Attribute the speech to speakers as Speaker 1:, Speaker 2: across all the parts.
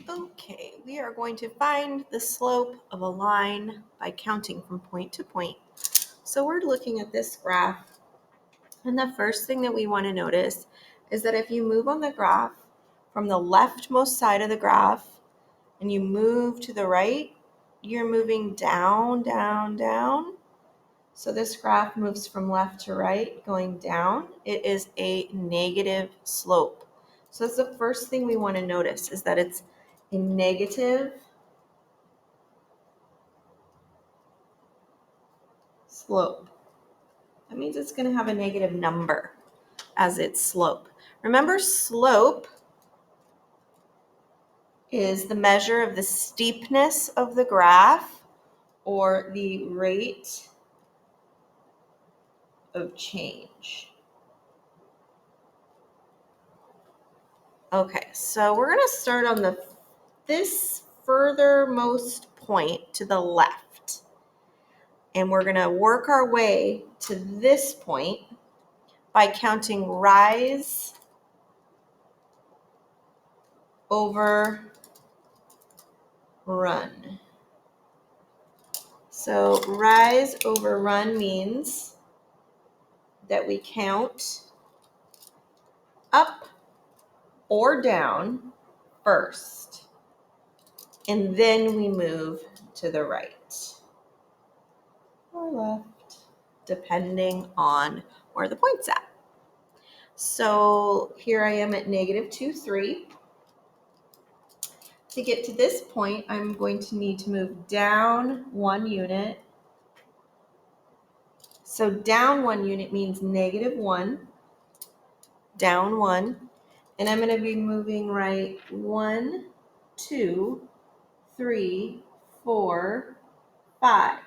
Speaker 1: Okay, we are going to find the slope of a line by counting from point to point. So we're looking at this graph, and the first thing that we want to notice is that if you move on the graph from the leftmost side of the graph and you move to the right, you're moving down, down, down. So this graph moves from left to right, going down. It is a negative slope. So that's the first thing we want to notice, is that it's a negative slope. That means it's going to have a negative number as its slope. Remember, slope is the measure of the steepness of the graph or the rate of change. Okay, so we're going to start on this furthermost point to the left. And we're going to work our way to this point by counting rise over run. So rise over run means that we count up or down first, and then we move to the right or left, depending on where the point's at. So here I am at negative 2, 3. To get to this point, I'm going to need to move down 1 unit. So down 1 unit means negative 1, down 1. And I'm going to be moving right 1, 2, 3, 4, 5.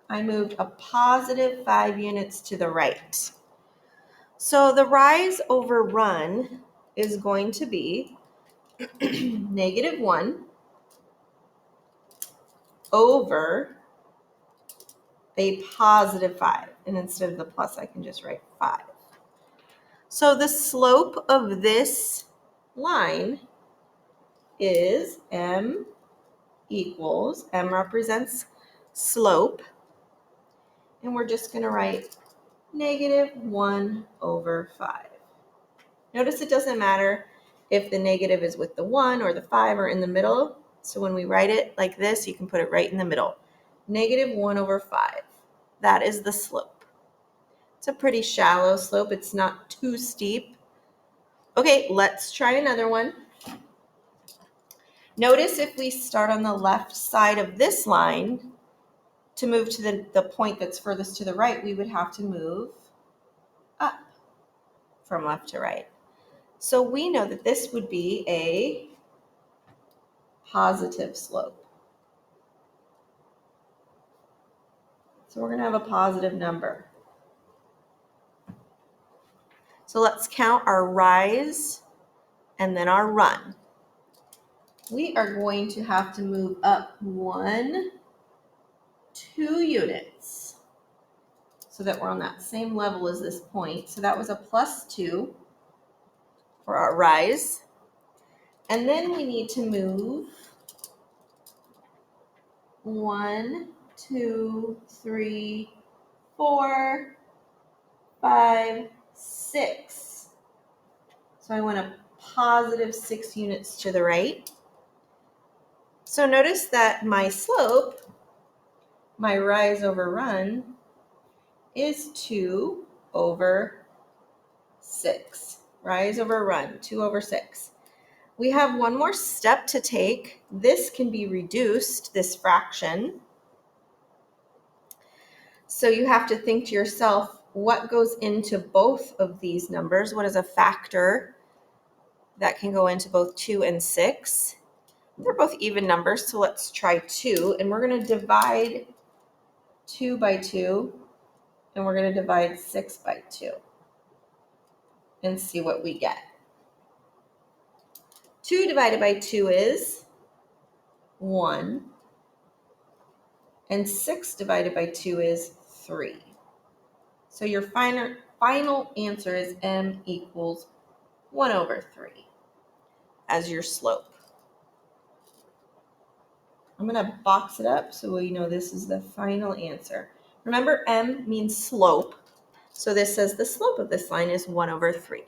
Speaker 1: I moved a positive 5 units to the right. So the rise over run is going to be negative 1 over a positive 5. And instead of the plus, I can just write 5. So the slope of this line is m equals, m represents slope, and we're just going to write negative 1 over 5. Notice it doesn't matter if the negative is with the 1 or the 5 or in the middle. So when we write it like this, you can put it right in the middle. Negative 1 over 5. That is the slope. It's a pretty shallow slope. It's not too steep. Okay, let's try another one. Notice if we start on the left side of this line, to move to the point that's furthest to the right, we would have to move up from left to right. So we know that this would be a positive slope. So we're going to have a positive number. So let's count our rise and then our run. We are going to have to move up 1, 2 units so that we're on that same level as this point. So that was a plus 2 for our rise. And then we need to move 1, 2, 3, 4, 5, 6. So I want a positive 6 units to the right. So notice that my slope, my rise over run, is 2 over 6. Rise over run, 2 over 6. We have one more step to take. This can be reduced, this fraction. So you have to think to yourself, what goes into both of these numbers? What is a factor that can go into both 2 and 6? They're both even numbers, so let's try 2. And we're going to divide 2 by 2, and we're going to divide 6 by 2 and see what we get. 2 divided by 2 is 1, and 6 divided by 2 is 3. So your final answer is m equals 1 over 3. as your slope. I'm going to box it up so we know this is the final answer. Remember, m means slope. So this says the slope of this line is 1 over 3.